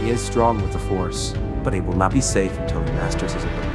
He is strong with the Force, but he will not be safe until he masters his abilities.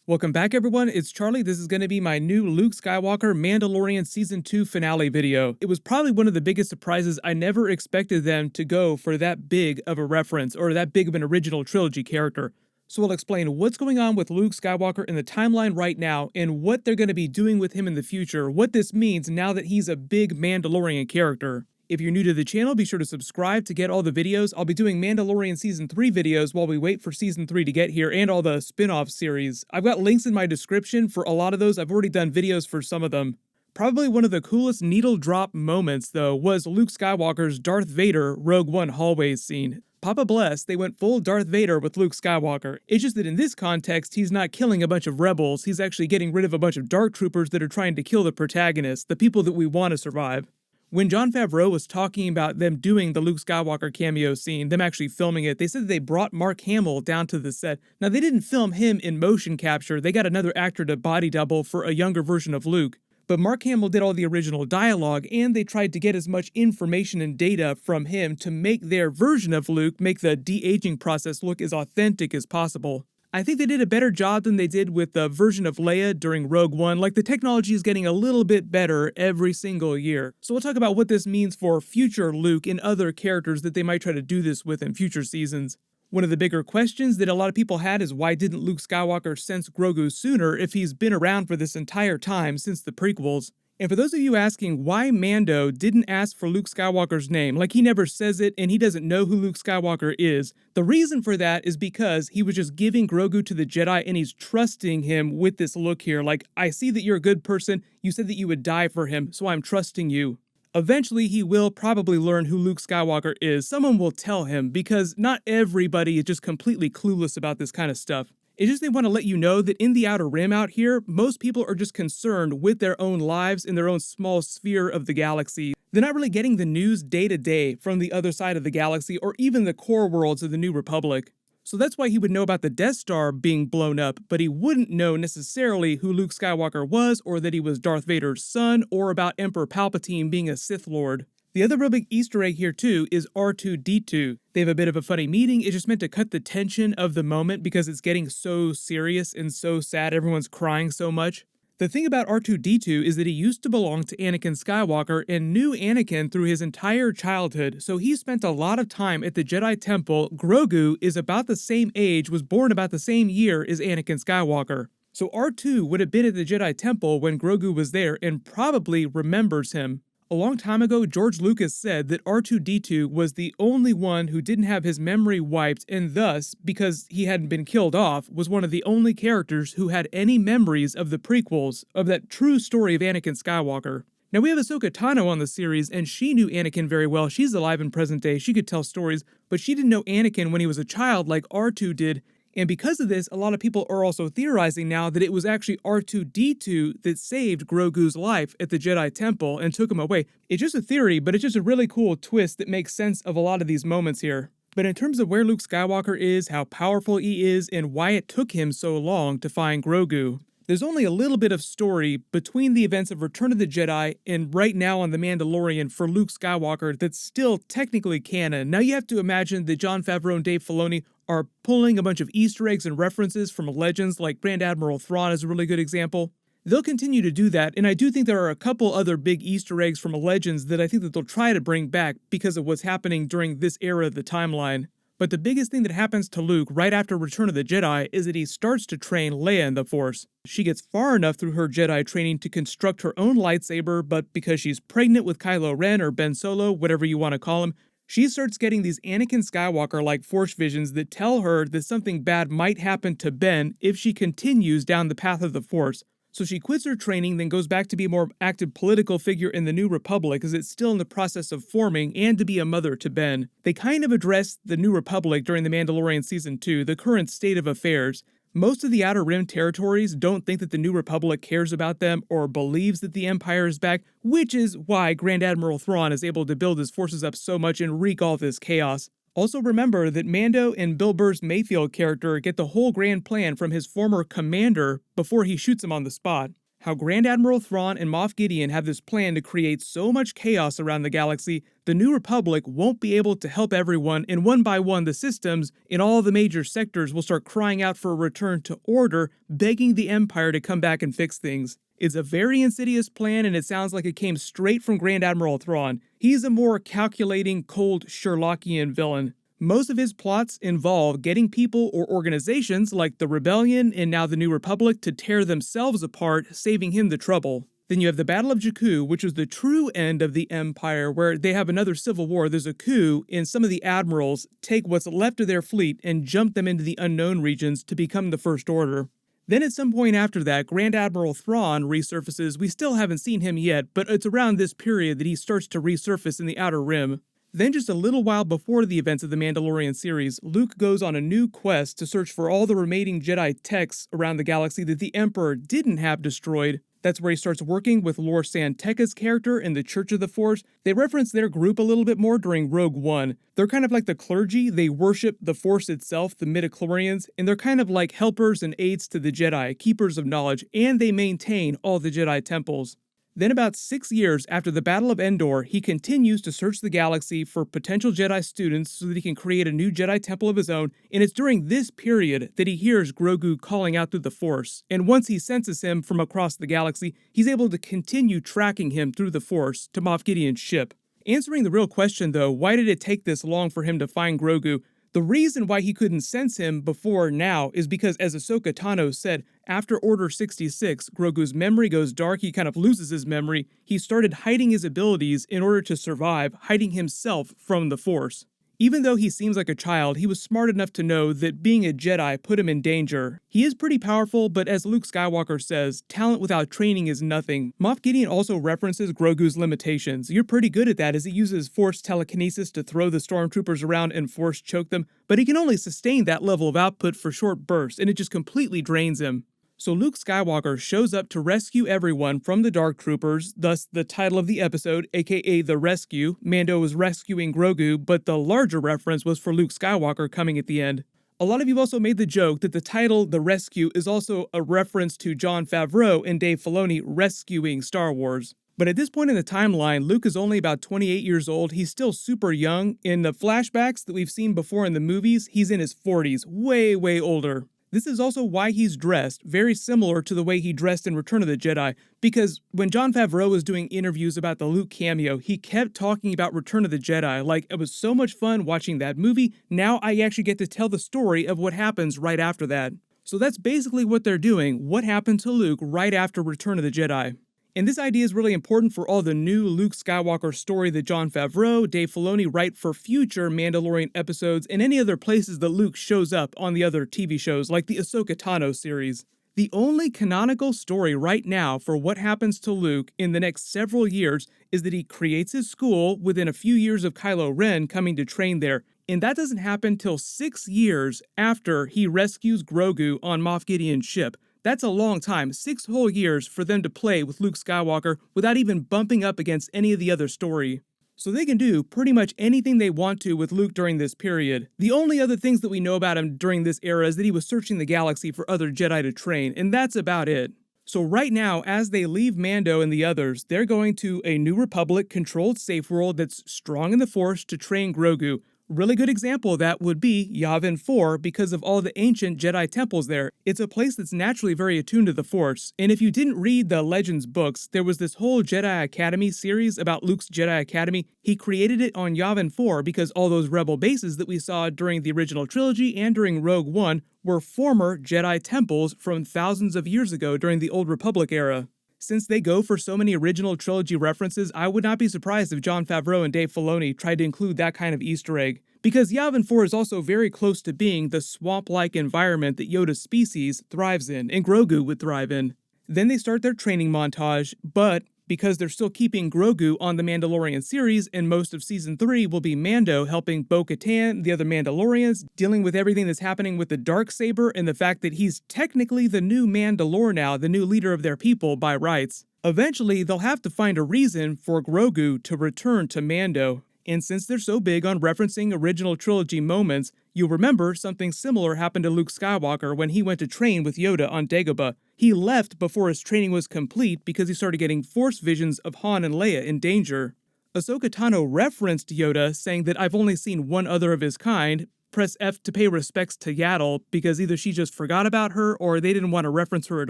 Welcome back, everyone. It's Charlie. This is going to be my new Luke Skywalker Mandalorian Season 2 finale video. It was probably one of the biggest surprises. I never expected them to go for that big of a reference or that big of an original trilogy character. So I'll explain what's going on with Luke Skywalker in the timeline right now and what they're going to be doing with him in the future, what this means now that he's a big Mandalorian character. If you're new to the channel, be sure to subscribe to get all the videos. I'll be doing Mandalorian Season 3 videos while we wait for Season 3 to get here and all the spin-off series. I've got links in my description for a lot of those. I've already done videos for some of them. Probably one of the coolest needle drop moments, though, was Luke Skywalker's Darth Vader Rogue One hallways scene. Papa bless, they went full Darth Vader with Luke Skywalker. It's just that in this context, he's not killing a bunch of rebels. He's actually getting rid of a bunch of dark troopers that are trying to kill the protagonist, the people that we want to survive. When Jon Favreau was talking about them doing the Luke Skywalker cameo scene, them actually filming it, they said that they brought Mark Hamill down to the set. Now, they didn't film him in motion capture. They got another actor to body double for a younger version of Luke. But Mark Hamill did all the original dialogue, and they tried to get as much information and data from him to make their version of Luke, make the de-aging process look as authentic as possible. I think they did a better job than they did with the version of Leia during Rogue One. Like, the technology is getting a little bit better every single year. So we'll talk about what this means for future Luke and other characters that they might try to do this with in future seasons. One of the bigger questions that a lot of people had is why didn't Luke Skywalker sense Grogu sooner if he's been around for this entire time since the prequels? And for those of you asking why Mando didn't ask for Luke Skywalker's name, like he never says it and he doesn't know who Luke Skywalker is, the reason for that is because he was just giving Grogu to the Jedi and he's trusting him with this look here. Like, I see that you're a good person, you said that you would die for him, so I'm trusting you. Eventually, he will probably learn who Luke Skywalker is. Someone will tell him, because not everybody is just completely clueless about this kind of stuff. It's just they want to let you know that in the Outer Rim out here, most people are just concerned with their own lives in their own small sphere of the galaxy. They're not really getting the news day to day from the other side of the galaxy or even the core worlds of the New Republic. So that's why he would know about the Death Star being blown up, but he wouldn't know necessarily who Luke Skywalker was or that he was Darth Vader's son or about Emperor Palpatine being a Sith Lord. The other real big Easter egg here too is R2-D2. They have a bit of a funny meeting. It's just meant to cut the tension of the moment because it's getting so serious and so sad. Everyone's crying so much. The thing about R2-D2 is that he used to belong to Anakin Skywalker and knew Anakin through his entire childhood, so he spent a lot of time at the Jedi Temple. Grogu is about the same age, was born about the same year as Anakin Skywalker. So R2 would have been at the Jedi Temple when Grogu was there and probably remembers him. A long time ago, George Lucas said that R2-D2 was the only one who didn't have his memory wiped and thus, because he hadn't been killed off, was one of the only characters who had any memories of the prequels, of that true story of Anakin Skywalker. Now we have Ahsoka Tano on the series, and she knew Anakin very well. She's alive in present day, she could tell stories, but she didn't know Anakin when he was a child like R2 did. And because of this, a lot of people are also theorizing now that it was actually R2-D2 that saved Grogu's life at the Jedi Temple and took him away. It's just a theory, but it's just a really cool twist that makes sense of a lot of these moments here. But in terms of where Luke Skywalker is, how powerful he is, and why it took him so long to find Grogu, there's only a little bit of story between the events of Return of the Jedi and right now on The Mandalorian for Luke Skywalker that's still technically canon. Now you have to imagine that Jon Favreau and Dave Filoni are pulling a bunch of Easter eggs and references from legends, like Grand Admiral Thrawn is a really good example. They'll continue to do that, and I do think there are a couple other big Easter eggs from legends that I think that they'll try to bring back because of what's happening during this era of the timeline. But the biggest thing that happens to Luke right after Return of the Jedi is that he starts to train Leia in the Force. She gets far enough through her Jedi training to construct her own lightsaber, but because she's pregnant with Kylo Ren or Ben Solo, whatever you want to call him, she starts getting these Anakin Skywalker-like Force visions that tell her that something bad might happen to Ben if she continues down the path of the Force. So she quits her training, then goes back to be a more active political figure in the New Republic as it's still in the process of forming, and to be a mother to Ben. They kind of address the New Republic during The Mandalorian Season 2, the current state of affairs, Most of the Outer Rim territories don't think that the New Republic cares about them or believes that the Empire is back, which is why Grand Admiral Thrawn is able to build his forces up so much and wreak all this chaos. Also remember that Mando and Bill Burr's Mayfield character get the whole grand plan from his former commander before he shoots him on the spot. How Grand Admiral Thrawn and Moff Gideon have this plan to create so much chaos around the galaxy, the New Republic won't be able to help everyone, and one by one the systems in all the major sectors will start crying out for a return to order, begging the Empire to come back and fix things. It's a very insidious plan, and it sounds like it came straight from Grand Admiral Thrawn. He's a more calculating, cold Sherlockian villain. Most of his plots involve getting people or organizations like the Rebellion and now the New Republic to tear themselves apart, saving him the trouble. Then you have the Battle of Jakku, which is the true end of the Empire, where they have another civil war. There's a coup, and some of the admirals take what's left of their fleet and jump them into the unknown regions to become the First Order. Then at some point after that, Grand Admiral Thrawn resurfaces. We still haven't seen him yet, but it's around this period that he starts to resurface in the Outer Rim. Then just a little while before the events of the Mandalorian series, Luke goes on a new quest to search for all the remaining Jedi techs around the galaxy that the Emperor didn't have destroyed. That's where he starts working with Lor San Tekka's character in the Church of the Force. They reference their group a little bit more during Rogue One. They're kind of like the clergy. They worship the Force itself, the midichlorians, and they're kind of like helpers and aides to the Jedi, keepers of knowledge, and they maintain all the Jedi temples. Then about 6 years after the Battle of Endor, he continues to search the galaxy for potential Jedi students so that he can create a new Jedi temple of his own, and it's during this period that he hears Grogu calling out through the Force. And once he senses him from across the galaxy, he's able to continue tracking him through the Force to Moff Gideon's ship. Answering the real question though, why did it take this long for him to find Grogu? The reason why he couldn't sense him before now is because, as Ahsoka Tano said, after Order 66, Grogu's memory goes dark, he kind of loses his memory. He started hiding his abilities in order to survive, hiding himself from the Force. Even though he seems like a child, he was smart enough to know that being a Jedi put him in danger. He is pretty powerful, but as Luke Skywalker says, talent without training is nothing. Moff Gideon also references Grogu's limitations. You're pretty good at that as he uses Force telekinesis to throw the stormtroopers around and Force choke them, but he can only sustain that level of output for short bursts, and it just completely drains him. So Luke Skywalker shows up to rescue everyone from the Dark Troopers, thus the title of the episode, aka The Rescue. Mando was rescuing Grogu, but the larger reference was for Luke Skywalker coming at the end. A lot of you also made the joke that the title The Rescue is also a reference to Jon Favreau and Dave Filoni rescuing Star Wars. But at this point in the timeline, Luke is only about 28 years old. He's still super young. In the flashbacks that we've seen before in the movies, he's in his 40s, way older. This is also why he's dressed very similar to the way he dressed in Return of the Jedi, because when Jon Favreau was doing interviews about the Luke cameo, he kept talking about Return of the Jedi, like it was so much fun watching that movie, now I actually get to tell the story of what happens right after that. So that's basically what they're doing, what happened to Luke right after Return of the Jedi. And this idea is really important for all the new Luke Skywalker story that Jon Favreau, Dave Filoni write for future Mandalorian episodes and any other places that Luke shows up on the other TV shows like the Ahsoka Tano series. The only canonical story right now for what happens to Luke in the next several years is that he creates his school within a few years of Kylo Ren coming to train there. And that doesn't happen till 6 years after he rescues Grogu on Moff Gideon's ship. That's a long time, 6 whole years for them to play with Luke Skywalker without even bumping up against any of the other story. So they can do pretty much anything they want to with Luke during this period. The only other things that we know about him during this era is that he was searching the galaxy for other Jedi to train, and that's about it. So right now, as they leave Mando and the others, they're going to a New Republic-controlled safe world that's strong in the Force to train Grogu. Really good example of that would be Yavin 4 because of all the ancient Jedi temples there. It's a place that's naturally very attuned to the Force. And if you didn't read the Legends books, there was this whole Jedi Academy series about Luke's Jedi Academy. He created it on Yavin 4 because all those rebel bases that we saw during the original trilogy and during Rogue One were former Jedi temples from thousands of years ago during the Old Republic era. Since they go for so many original trilogy references, I would not be surprised if Jon Favreau and Dave Filoni tried to include that kind of Easter egg. Because Yavin 4 is also very close to being the swamp-like environment that Yoda's species thrives in, and Grogu would thrive in. Then they start their training montage, but because they're still keeping Grogu on the Mandalorian series, and most of Season 3 will be Mando helping Bo-Katan, the other Mandalorians, dealing with everything that's happening with the Darksaber and the fact that he's technically the new Mandalore now, the new leader of their people by rights. Eventually, they'll have to find a reason for Grogu to return to Mando. And since they're so big on referencing original trilogy moments, you'll remember something similar happened to Luke Skywalker when he went to train with Yoda on Dagobah. He left before his training was complete because he started getting Force visions of Han and Leia in danger. Ahsoka Tano referenced Yoda, saying that I've only seen one other of his kind. Press F to pay respects to Yaddle, because either she just forgot about her or they didn't want to reference her at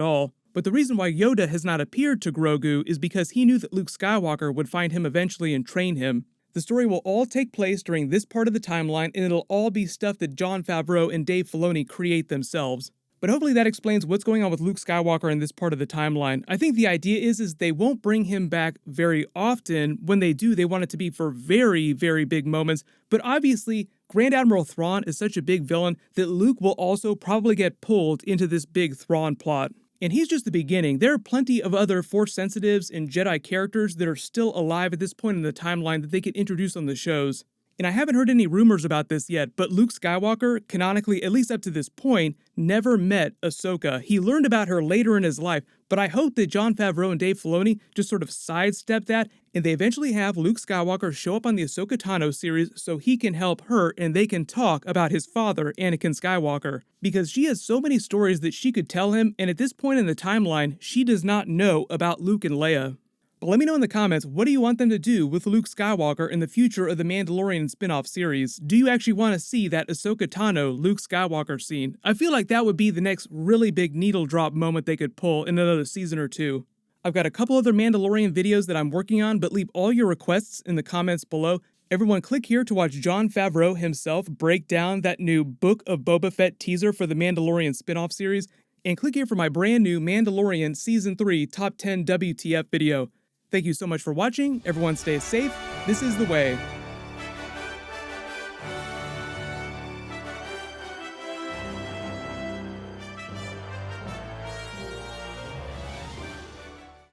all. But the reason why Yoda has not appeared to Grogu is because he knew that Luke Skywalker would find him eventually and train him. The story will all take place during this part of the timeline, and it'll all be stuff that Jon Favreau and Dave Filoni create themselves. But hopefully that explains what's going on with Luke Skywalker in this part of the timeline. I think the idea is they won't bring him back very often. When they do, they want it to be for very, very big moments. But obviously, Grand Admiral Thrawn is such a big villain that Luke will also probably get pulled into this big Thrawn plot. And he's just the beginning. There are plenty of other Force sensitives and Jedi characters that are still alive at this point in the timeline that they could introduce on the shows. And I haven't heard any rumors about this yet, but Luke Skywalker, canonically, at least up to this point, never met Ahsoka. He learned about her later in his life, but I hope that Jon Favreau and Dave Filoni just sort of sidestep that, and they eventually have Luke Skywalker show up on the Ahsoka Tano series so he can help her and they can talk about his father, Anakin Skywalker. Because she has so many stories that she could tell him, and at this point in the timeline, she does not know about Luke and Leia. But let me know in the comments, what do you want them to do with Luke Skywalker in the future of the Mandalorian spin-off series? Do you actually want to see that Ahsoka Tano Luke Skywalker scene? I feel like that would be the next really big needle drop moment they could pull in another season or two. I've got a couple other Mandalorian videos that I'm working on, but leave all your requests in the comments below. Everyone click here to watch Jon Favreau himself break down that new Book of Boba Fett teaser for the Mandalorian spin-off series, and click here for my brand new Mandalorian Season 3 Top 10 WTF video. Thank you so much for watching. Everyone stay safe. This is The Way.